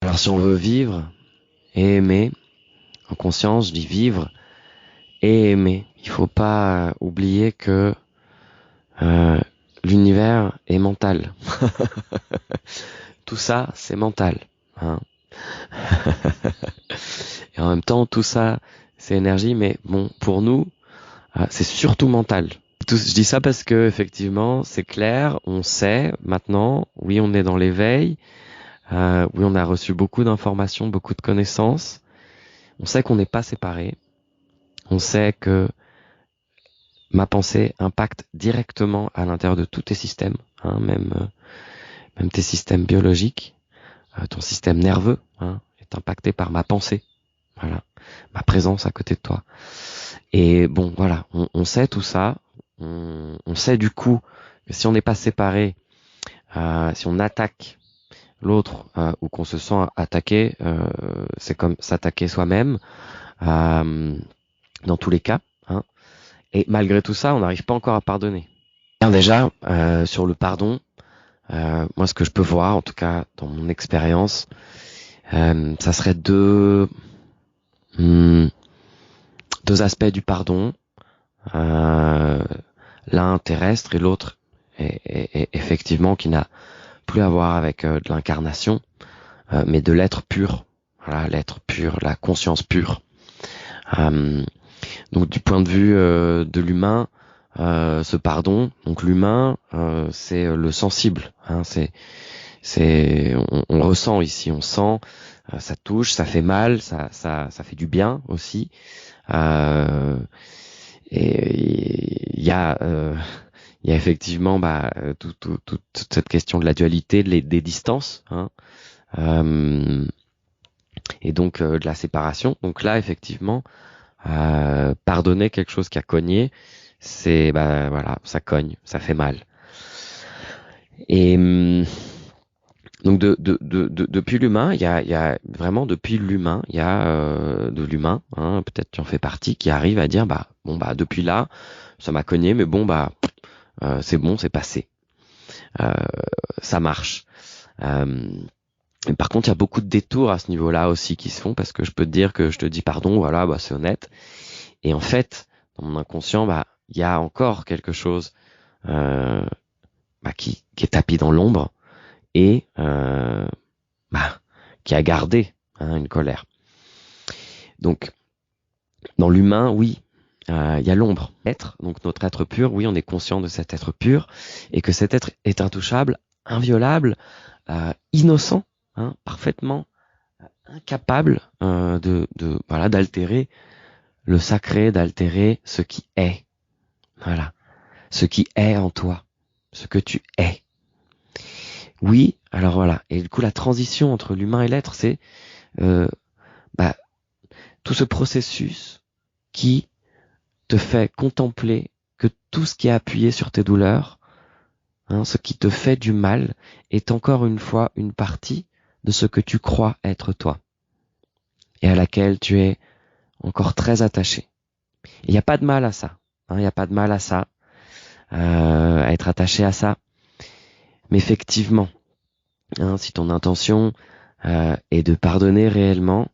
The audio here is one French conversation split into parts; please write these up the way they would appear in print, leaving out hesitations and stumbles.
Alors si on veut vivre et aimer, en conscience, je dis vivre et aimer. Il faut pas oublier que euh, l'univers est mental. Tout ça, c'est mental. Hein. Et en même temps, tout ça, c'est énergie, mais bon, pour nous, c'est surtout mental. Je dis ça parce que effectivement, c'est clair, on sait maintenant, oui, on est dans l'éveil, oui, on a reçu beaucoup d'informations, beaucoup de connaissances. On sait qu'on n'est pas séparés. On sait que ma pensée impacte directement à l'intérieur de tous tes systèmes, hein, même tes systèmes biologiques. Ton système nerveux est impacté par ma pensée. Voilà, ma présence à côté de toi. Et bon, voilà, on sait tout ça. On sait du coup que si on n'est pas séparés, si on attaque l'autre ou qu'on se sent attaqué, c'est comme s'attaquer soi-même dans tous les cas. Hein. Et malgré tout ça, on n'arrive pas encore à pardonner. Bien déjà, sur le pardon, moi ce que je peux voir, en tout cas dans mon expérience, ça serait deux aspects du pardon. L'un terrestre et l'autre est effectivement qui n'a plus à voir avec de l'incarnation, mais de l'être pur. Voilà, l'être pur, la conscience pure. Donc du point de vue de l'humain, ce pardon, donc l'humain, c'est le sensible. Hein, on ressent ici, on sent, ça touche, ça fait mal, ça fait du bien aussi. Euh, et il y a effectivement toute cette question de la dualité, des distances, hein, et donc de la séparation. Donc là, effectivement, pardonner quelque chose qui a cogné, c'est voilà, ça cogne, ça fait mal. Et donc depuis l'humain, il y a vraiment depuis l'humain, il y a de l'humain, hein, peut-être tu en fais partie, qui arrive à dire depuis là, ça m'a cogné, mais c'est bon, c'est passé, euh, ça marche. Euh, et par contre, il y a beaucoup de détours à ce niveau-là aussi qui se font parce que je peux te dire que je te dis pardon, voilà, c'est honnête. Et en fait, dans mon inconscient, il y a encore quelque chose euh, qui est tapis dans l'ombre et qui a gardé une colère. Donc, dans l'humain, oui, il y a l'ombre. Donc notre être pur, oui, on est conscient de cet être pur et que cet être est intouchable, inviolable, innocent, parfaitement incapable d'altérer le sacré, d'altérer ce qui est. Voilà, ce qui est en toi, ce que tu es. Oui, alors voilà. Et du coup, la transition entre l'humain et l'être, c'est euh, tout ce processus qui te fait contempler que tout ce qui est appuyé sur tes douleurs, ce qui te fait du mal, est encore une fois une partie de ce que tu crois être toi et à laquelle tu es encore très attaché. Il n'y a pas de mal à ça. Il n'y a pas de mal à ça, à être attaché à ça. Mais effectivement, si ton intention est de pardonner réellement,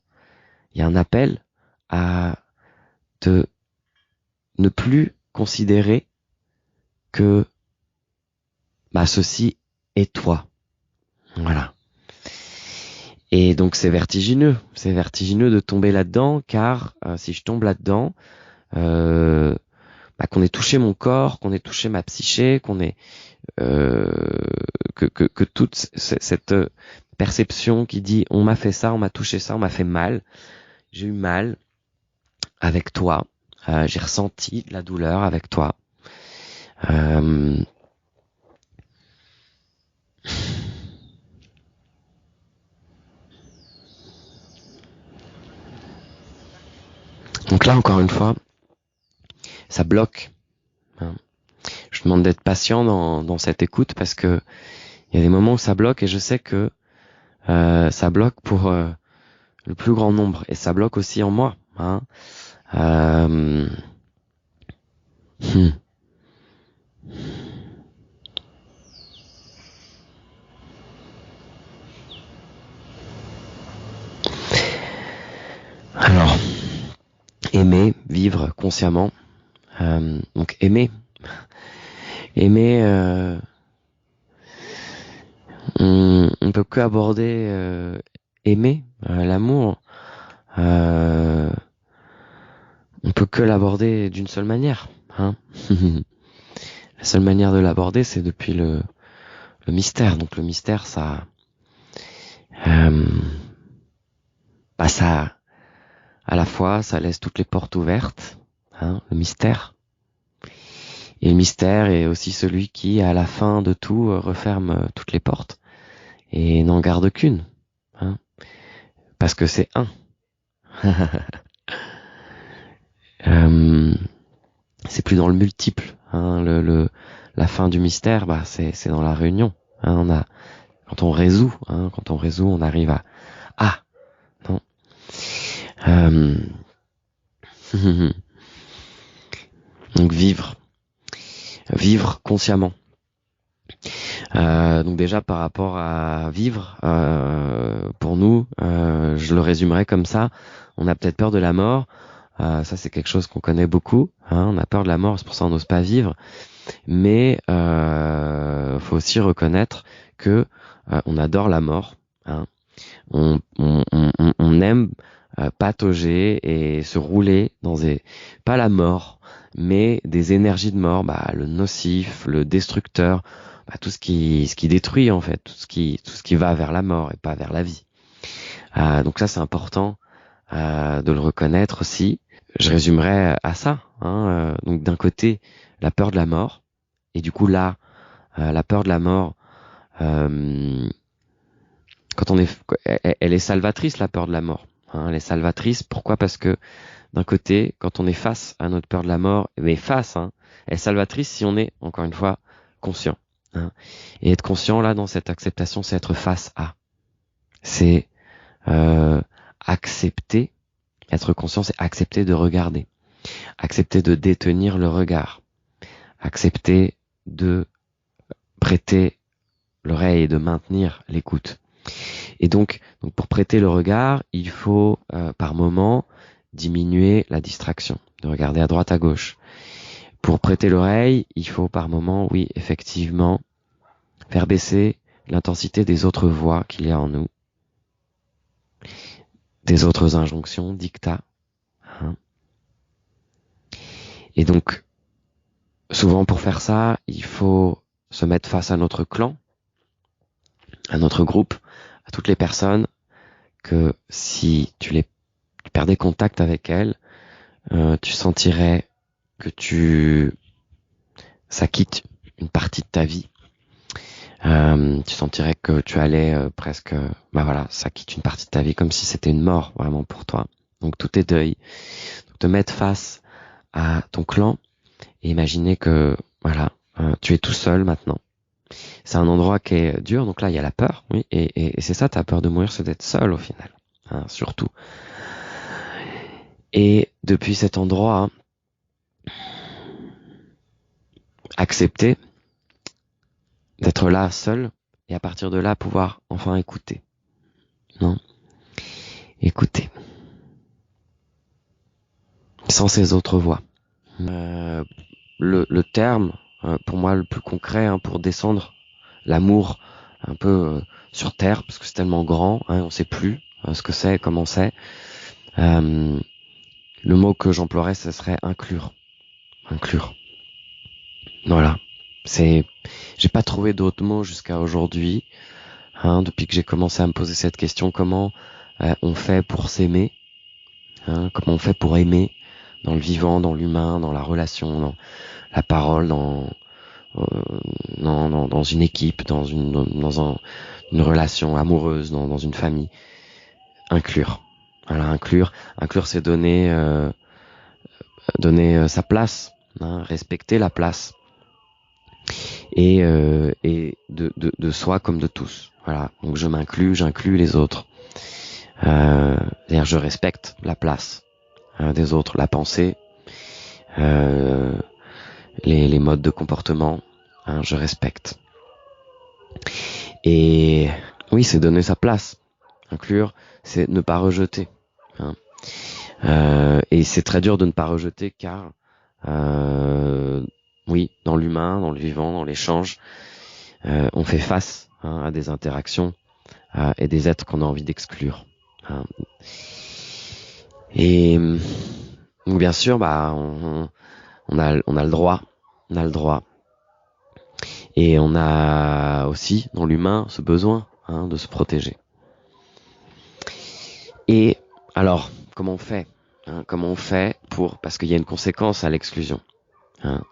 il y a un appel à te ne plus considérer que ceci est toi. Voilà. Et donc c'est vertigineux de tomber là-dedans, car si je tombe là-dedans, qu'on ait touché mon corps, qu'on ait touché ma psyché, qu'on ait que toute cette perception qui dit on m'a fait ça, on m'a touché ça, on m'a fait mal, j'ai eu mal avec toi, j'ai ressenti de la douleur avec toi. Donc là encore une fois, ça bloque. Je demande d'être patient dans cette écoute parce que il y a des moments où ça bloque et je sais que ça bloque pour le plus grand nombre et ça bloque aussi en moi. Euh, hmm. aimer, vivre consciemment. Donc aimer, on peut que aborder aimer, l'amour. On peut que l'aborder d'une seule manière, hein. La seule manière de l'aborder, c'est depuis le mystère. Donc le mystère, ça, ça, à la fois, ça laisse toutes les portes ouvertes, hein, le mystère. Et le mystère est aussi celui qui, à la fin de tout, referme toutes les portes et n'en garde qu'une, hein, parce que c'est un. C'est plus dans le multiple, hein, la fin du mystère, c'est dans la réunion. Hein, quand on résout, on arrive à non. Donc vivre consciemment. Donc déjà par rapport à vivre, pour nous, je le résumerai comme ça. On a peut-être peur de la mort. Ça c'est quelque chose qu'on connaît beaucoup. Hein, on a peur de la mort, c'est pour ça on n'ose pas vivre. Mais faut aussi reconnaître que on adore la mort. Hein. On aime patauger et se rouler dans pas la mort, mais des énergies de mort, le nocif, le destructeur, tout ce qui détruit en fait, tout ce qui va vers la mort et pas vers la vie. Donc ça c'est important de le reconnaître aussi. Je résumerai à ça. Hein, donc d'un côté la peur de la mort, et du coup là la peur de la mort, quand elle est salvatrice, la peur de la mort. Hein, elle est salvatrice. Pourquoi? Parce que d'un côté, quand on est face à notre peur de la mort, elle est salvatrice si on est, encore une fois, conscient. Hein. Et être conscient, là, dans cette acceptation, c'est être face à. C'est accepter. Être conscient, c'est accepter de regarder. Accepter de détenir le regard. Accepter de prêter l'oreille et de maintenir l'écoute. Et donc pour prêter le regard, il faut par moment diminuer la distraction, de regarder à droite, à gauche. Pour prêter l'oreille, il faut par moment, oui, effectivement, faire baisser l'intensité des autres voix qu'il y a en nous, des autres injonctions, dictats. Hein. Et donc, souvent pour faire ça, il faut se mettre face à notre clan, à notre groupe, à toutes les personnes que si tu perdais contact avec elles, tu sentirais que ça quitte une partie de ta vie. Tu sentirais que tu allais presque, ça quitte une partie de ta vie comme si c'était une mort vraiment pour toi. Donc tout est deuil. Donc, te mettre face à ton clan et imaginer que tu es tout seul maintenant. C'est un endroit qui est dur, donc là il y a la peur, oui, et c'est ça, ta peur de mourir, c'est d'être seul au final, hein, surtout. Et depuis cet endroit, accepter d'être là seul et à partir de là pouvoir enfin écouter. Non, écouter sans ces autres voix. Le terme pour moi le plus concret pour descendre l'amour un peu sur terre parce que c'est tellement grand, on sait plus ce que c'est, comment c'est. Le mot que j'emploierais, ce serait inclure. Voilà. J'ai pas trouvé d'autres mots jusqu'à aujourd'hui. Depuis que j'ai commencé à me poser cette question, comment on fait pour s'aimer, comment on fait pour aimer dans le vivant, dans l'humain, dans la relation, dans la parole, dans une équipe, dans une relation amoureuse, dans une famille. Inclure. Voilà, inclure, c'est donner sa place, respecter la place et de soi comme de tous. Voilà. Donc je m'inclus, j'inclus les autres. C'est-à-dire je respecte la place des autres, la pensée, les modes de comportement, je respecte. Et oui, c'est donner sa place. Inclure, c'est ne pas rejeter. Et c'est très dur de ne pas rejeter car, oui, dans l'humain, dans le vivant, dans l'échange, on fait face à des interactions et des êtres qu'on a envie d'exclure. Et bien sûr, on a le droit, on a le droit. Et on a aussi dans l'humain ce besoin de se protéger. Et alors, comment on fait Comment on fait parce qu'il y a une conséquence à l'exclusion.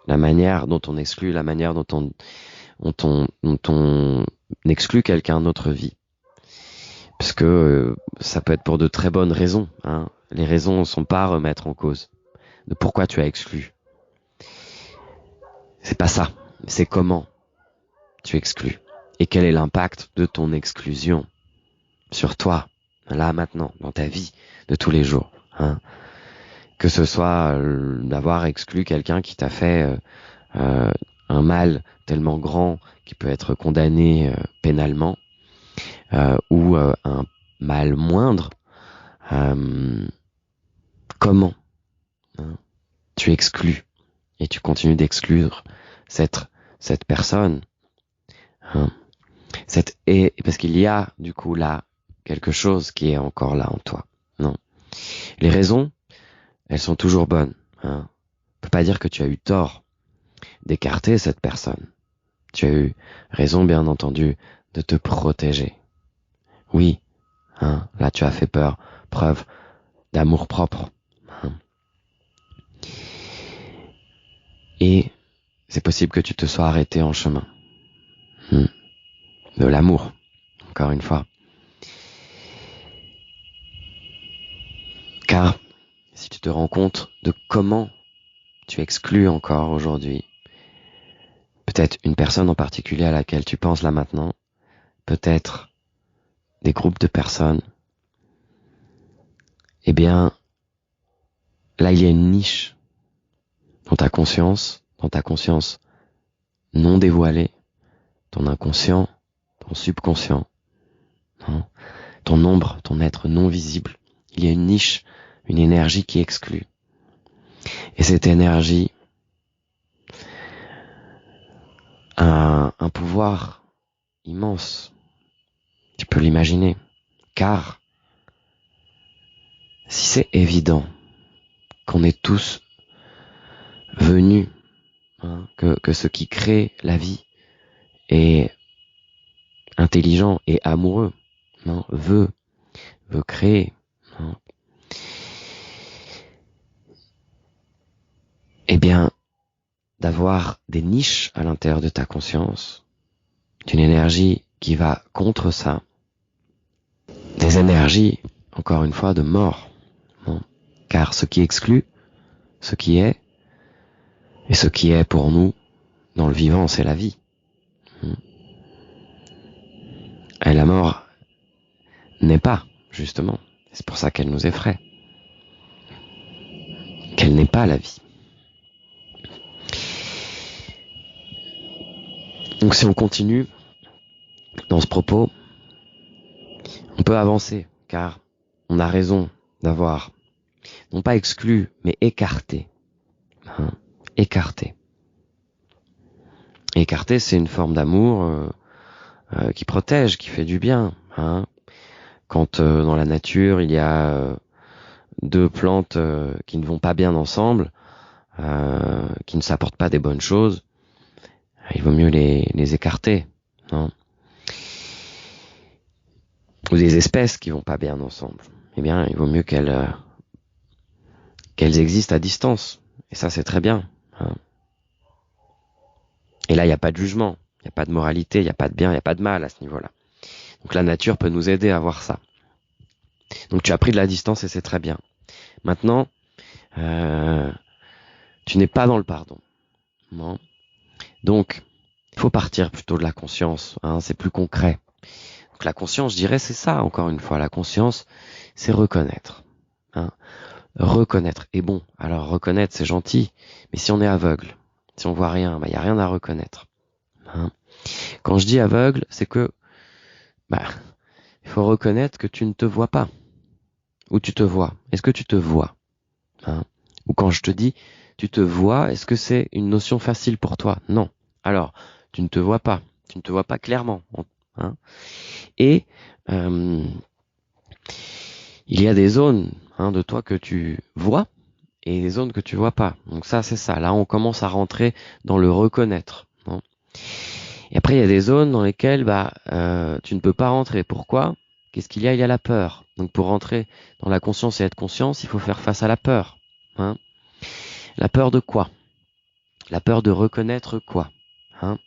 La manière dont on exclut, la manière dont on exclut quelqu'un de notre vie. Parce que ça peut être pour de très bonnes raisons. Les raisons ne sont pas à remettre en cause de pourquoi tu as exclu. C'est pas ça. C'est comment tu exclus. Et quel est l'impact de ton exclusion sur toi, là, maintenant, dans ta vie de tous les jours. Que ce soit d'avoir exclu quelqu'un qui t'a fait un mal tellement grand qui peut être condamné pénalement, ou un mal moindre, comment tu exclus et tu continues d'exclure cette personne, parce qu'il y a du coup là quelque chose qui est encore là en toi. Non, les raisons, elles sont toujours bonnes. On peut pas dire que tu as eu tort d'écarter cette personne. Tu as eu raison, bien entendu, de te protéger. Oui, là tu as fait preuve d'amour-propre. Et c'est possible que tu te sois arrêté en chemin. De l'amour, encore une fois. Car si tu te rends compte de comment tu exclus encore aujourd'hui, peut-être une personne en particulier à laquelle tu penses là maintenant, peut-être des groupes de personnes, eh bien, là il y a une niche dans ta conscience non dévoilée, ton inconscient, ton subconscient, ton ombre, ton être non visible. Il y a une niche, une énergie qui exclut. Et cette énergie a un pouvoir immense. Tu peux l'imaginer. Car si c'est évident qu'on est tous venus, que ce qui crée la vie est intelligent et amoureux, veut créer, eh bien, d'avoir des niches à l'intérieur de ta conscience, d'une énergie qui va contre ça, des énergies, encore une fois, de mort. Car ce qui exclut, ce qui est, et ce qui est pour nous, dans le vivant, c'est la vie. Et la mort n'est pas, justement. C'est pour ça qu'elle nous effraie. Qu'elle n'est pas la vie. Donc si on continue dans ce propos, on peut avancer, car on a raison d'avoir, non pas exclu, mais écarté. Écarté. Écarté, c'est une forme d'amour qui protège, qui fait du bien. Quand dans la nature, il y a deux plantes qui ne vont pas bien ensemble, qui ne s'apportent pas des bonnes choses, il vaut mieux les écarter. Ou des espèces qui vont pas bien ensemble, eh bien, il vaut mieux qu'elles existent à distance. Et ça, c'est très bien. Et là, il n'y a pas de jugement, il n'y a pas de moralité, il n'y a pas de bien, il n'y a pas de mal à ce niveau-là. Donc la nature peut nous aider à voir ça. Donc tu as pris de la distance et c'est très bien. Maintenant, tu n'es pas dans le pardon. Non. Donc, il faut partir plutôt de la conscience. C'est plus concret. Donc la conscience, je dirais, c'est ça, encore une fois. La conscience, c'est reconnaître. Reconnaître. Et bon, alors reconnaître, c'est gentil. Mais si on est aveugle, si on voit rien, il n'y a rien à reconnaître. Quand je dis aveugle, c'est que il faut reconnaître que tu ne te vois pas. où tu te vois. Est-ce que tu te vois, hein? Ou quand je te dis tu te vois, est-ce que c'est une notion facile pour toi? Non. Alors, tu ne te vois pas. Tu ne te vois pas clairement, hein? Et il y a des zones, hein, de toi que tu vois et des zones que tu vois pas. Donc ça, c'est ça. Là, on commence à rentrer dans le reconnaître, hein. Et après, il y a des zones dans lesquelles tu ne peux pas rentrer. Pourquoi? Qu'est-ce qu'il y a? Il y a la peur. Donc pour rentrer dans la conscience et être conscience, il faut faire face à la peur, hein. La peur de quoi? La peur de reconnaître quoi, hein?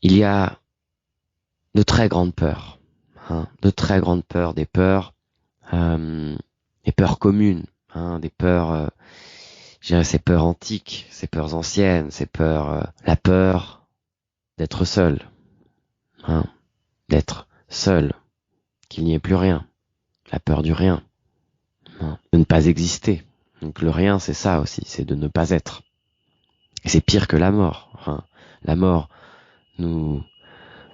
Il y a de très grandes peurs, hein, de très grandes peurs, euh, des peurs communes, hein, des peurs, je dirais ces peurs antiques, ces peurs anciennes, ces peurs, la peur d'être seul, hein, d'être seul, qu'il n'y ait plus rien, la peur du rien, hein, de ne pas exister. Donc le rien, c'est ça aussi, c'est de ne pas être. Et c'est pire que la mort, hein. La mort nous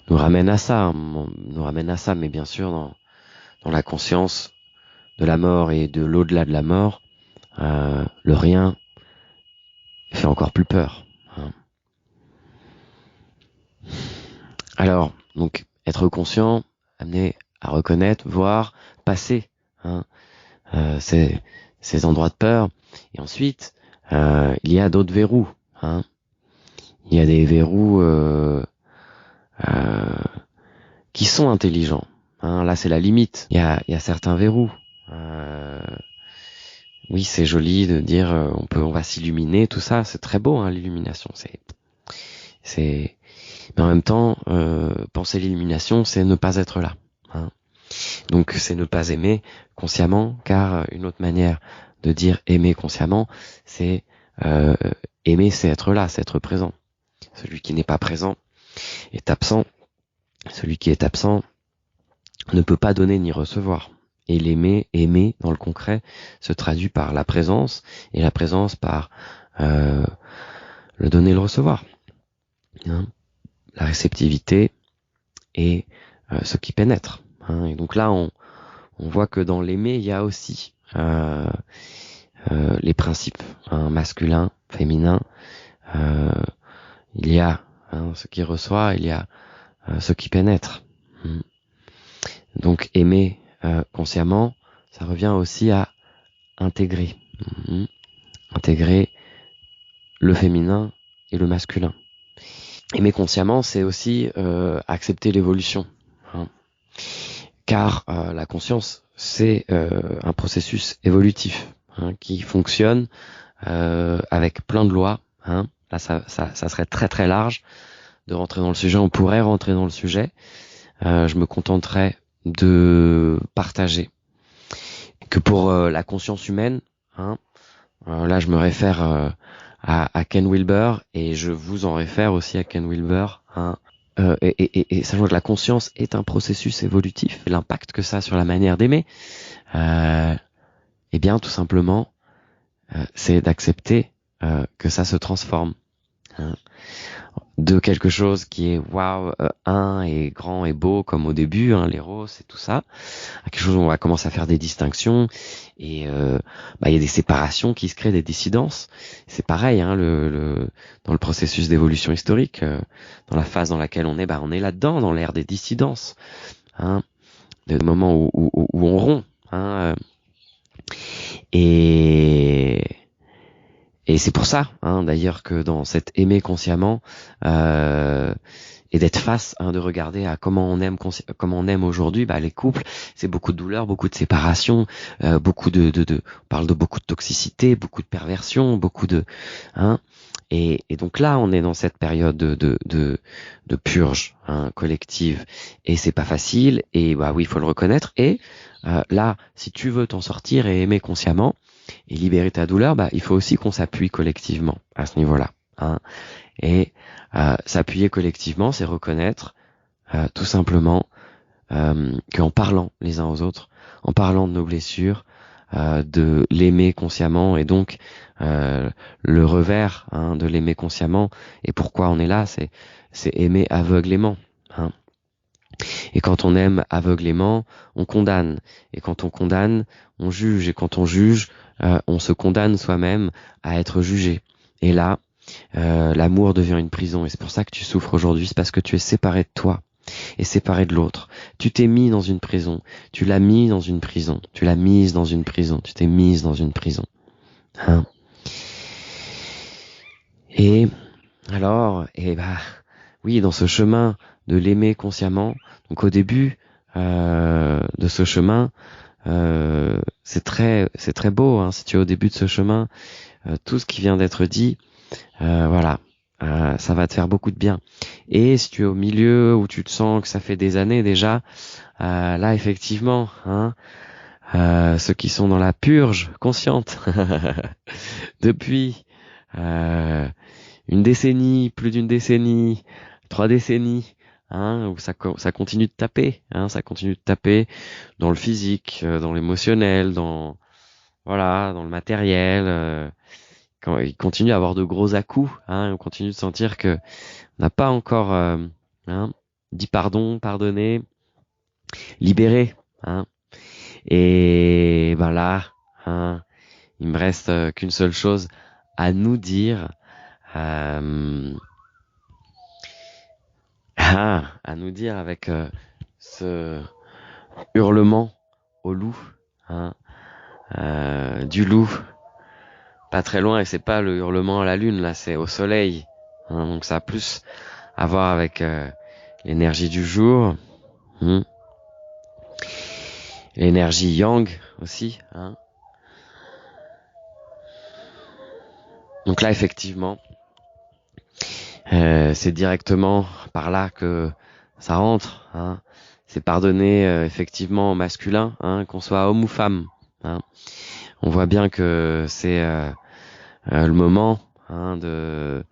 ramène à ça, mais bien sûr dans la conscience de la mort et de l'au-delà de la mort, le rien fait encore plus peur, hein. Alors, donc, être conscient, amener à reconnaître, voir, passer, hein, ces endroits de peur. Et ensuite, il y a d'autres verrous, hein. Il y a des verrous euh, qui sont intelligents, hein. Là, c'est la limite. Il y a certains verrous. Oui, c'est joli de dire on va s'illuminer, tout ça, c'est très beau, hein, l'illumination. C'est. Mais en même temps, penser l'illumination, c'est ne pas être là, hein. Donc c'est ne pas aimer consciemment, car une autre manière de dire aimer consciemment, c'est aimer, c'est être là, c'est être présent. Celui qui n'est pas présent est absent. Celui qui est absent ne peut pas donner ni recevoir. Et aimer dans le concret, se traduit par la présence, et la présence par le donner et le recevoir, hein, la réceptivité et ce qui pénètre, hein. Et donc là, on voit que dans l'aimer, il y a aussi les principes, hein, masculin, féminin. Il y a, hein, ce qui reçoit, il y a ce qui pénètre. Donc aimer consciemment, ça revient aussi à intégrer, intégrer le féminin et le masculin. Aimer consciemment, c'est aussi accepter l'évolution, hein. Car la conscience, c'est un processus évolutif, hein, qui fonctionne avec plein de lois, hein. Là, ça serait très très large de rentrer dans le sujet. On pourrait rentrer dans le sujet. Je me contenterai de partager que pour la conscience humaine, hein, là je me réfère à Ken Wilber, et je vous en réfère aussi à Ken Wilber, hein. Et sachant que la conscience est un processus évolutif, l'impact que ça a sur la manière d'aimer, eh bien tout simplement, c'est d'accepter que ça se transforme, hein, de quelque chose qui est waouh, un et grand et beau comme au début, hein, l'éros et tout ça, à quelque chose où on va commencer à faire des distinctions, et il y a des séparations qui se créent, des dissidences. C'est pareil, hein, dans le processus d'évolution historique, dans la phase dans laquelle on est là-dedans, dans l'ère des dissidences, hein, des moments où on rompt, hein, et c'est pour ça, hein, d'ailleurs, que dans cet aimer consciemment, et d'être face, hein, de regarder à comment on aime aujourd'hui, les couples, c'est beaucoup de douleur, beaucoup de séparation, beaucoup on parle de beaucoup de toxicité, beaucoup de perversion, beaucoup de, hein, et donc là, on est dans cette période de purge, hein, collective, et c'est pas facile, et oui, il faut le reconnaître, et là, si tu veux t'en sortir et aimer consciemment, et libérer ta douleur, il faut aussi qu'on s'appuie collectivement à ce niveau-là, hein. Et s'appuyer collectivement, c'est reconnaître tout simplement qu'en parlant les uns aux autres, en parlant de nos blessures, de l'aimer consciemment, et donc le revers, hein, de l'aimer consciemment, et pourquoi on est là, c'est aimer aveuglément, hein. Et quand on aime aveuglément, on condamne. Et quand on condamne, on juge. Et quand on juge, on se condamne soi-même à être jugé. Et là, l'amour devient une prison. Et c'est pour ça que tu souffres aujourd'hui. C'est parce que tu es séparé de toi et séparé de l'autre. Tu t'es mis dans une prison. Tu l'as mis dans une prison. Tu l'as mise dans une prison. Tu t'es mise dans une prison. Hein? Et alors, oui, dans ce chemin de l'aimer consciemment. Donc au début de ce chemin, c'est très beau. Hein, si tu es au début de ce chemin, tout ce qui vient d'être dit, voilà, ça va te faire beaucoup de bien. Et si tu es au milieu où tu te sens que ça fait des années déjà, là effectivement, hein, ceux qui sont dans la purge consciente depuis une décennie, plus d'une décennie, 3 décennies, hein, où ça continue de taper, hein, ça continue de taper dans le physique, dans l'émotionnel, dans le matériel. Quand il continue à avoir de gros à-coups, hein, on continue de sentir que on n'a pas encore dit pardon, pardonné, libéré, hein. Et ben là, hein, il me reste qu'une seule chose à nous dire. À nous dire avec ce hurlement au loup, hein, du loup, pas très loin, et c'est pas le hurlement à la lune, là c'est au soleil, hein, donc ça a plus à voir avec l'énergie du jour, l'énergie yang aussi, hein. Donc là effectivement, c'est directement par là que ça rentre, hein. C'est pardonner effectivement au masculin, hein, qu'on soit homme ou femme, hein. On voit bien que c'est le moment, hein, de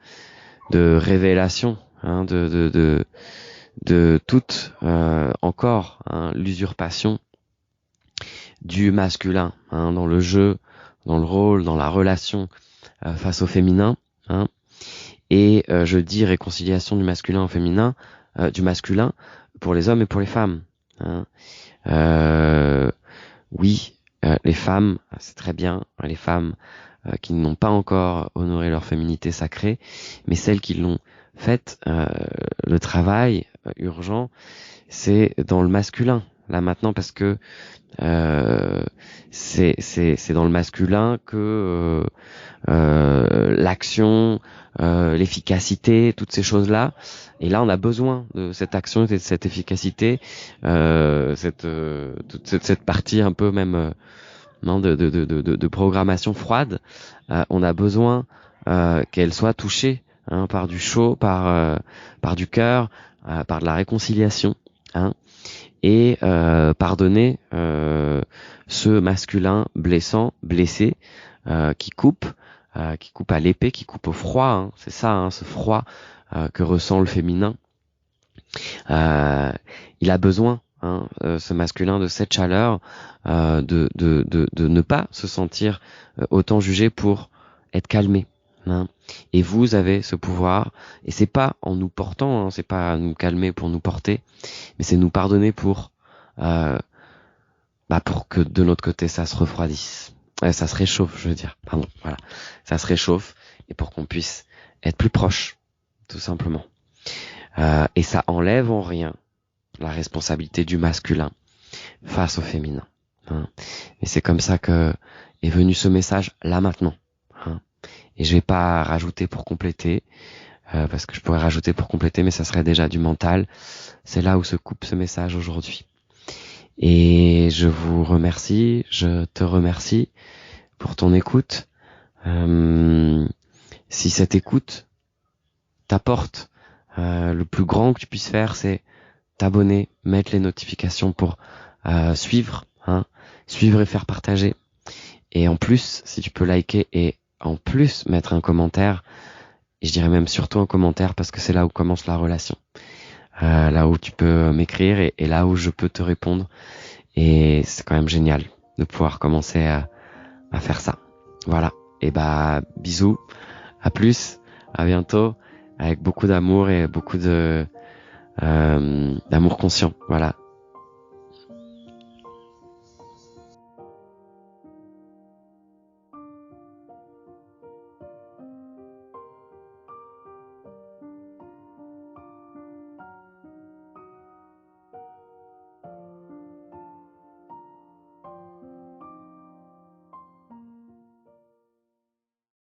révélation, hein, de toute encore, hein, l'usurpation du masculin, hein, dans le jeu, dans le rôle, dans la relation face au féminin, hein. Et je dis réconciliation du masculin au féminin, du masculin pour les hommes et pour les femmes, hein. Oui, les femmes, c'est très bien, les femmes qui n'ont pas encore honoré leur féminité sacrée, mais celles qui l'ont faite, le travail urgent, c'est dans le masculin, là maintenant, parce que c'est dans le masculin que l'action, l'efficacité, toutes ces choses-là. Et là, on a besoin de cette action, de cette efficacité, toute cette partie un peu même de programmation froide. On a besoin qu'elle soit touchée, hein, par du chaud, par du cœur, par de la réconciliation, hein, et pardonner ce masculin blessé, qui coupe à l'épée, qui coupe au froid, hein, c'est ça, hein, ce froid que ressent le féminin. Il a besoin, hein, ce masculin, de cette chaleur, de ne pas se sentir autant jugé pour être calmé, hein. Et vous avez ce pouvoir, et c'est pas en nous portant, hein, c'est pas nous calmer pour nous porter, mais c'est nous pardonner pour que de notre côté ça se refroidisse, ça se réchauffe, je veux dire, pardon, voilà, ça se réchauffe, et pour qu'on puisse être plus proche, tout simplement. Et ça enlève en rien la responsabilité du masculin face au féminin, hein. Et c'est comme ça que est venu ce message là maintenant, hein. Et je vais pas rajouter pour compléter, parce que je pourrais rajouter pour compléter, mais ça serait déjà du mental. C'est là où se coupe ce message aujourd'hui. Et je vous remercie, je te remercie pour ton écoute. Si cette écoute t'apporte, le plus grand que tu puisses faire, c'est t'abonner, mettre les notifications pour suivre, hein, suivre et faire partager. Et en plus, si tu peux liker et en plus mettre un commentaire, et je dirais même surtout un commentaire, parce que c'est là où commence la relation, là où tu peux m'écrire et là où je peux te répondre. Et c'est quand même génial de pouvoir commencer à faire ça. Voilà. Et bisous, à plus, à bientôt, avec beaucoup d'amour et beaucoup de d'amour conscient. Voilà,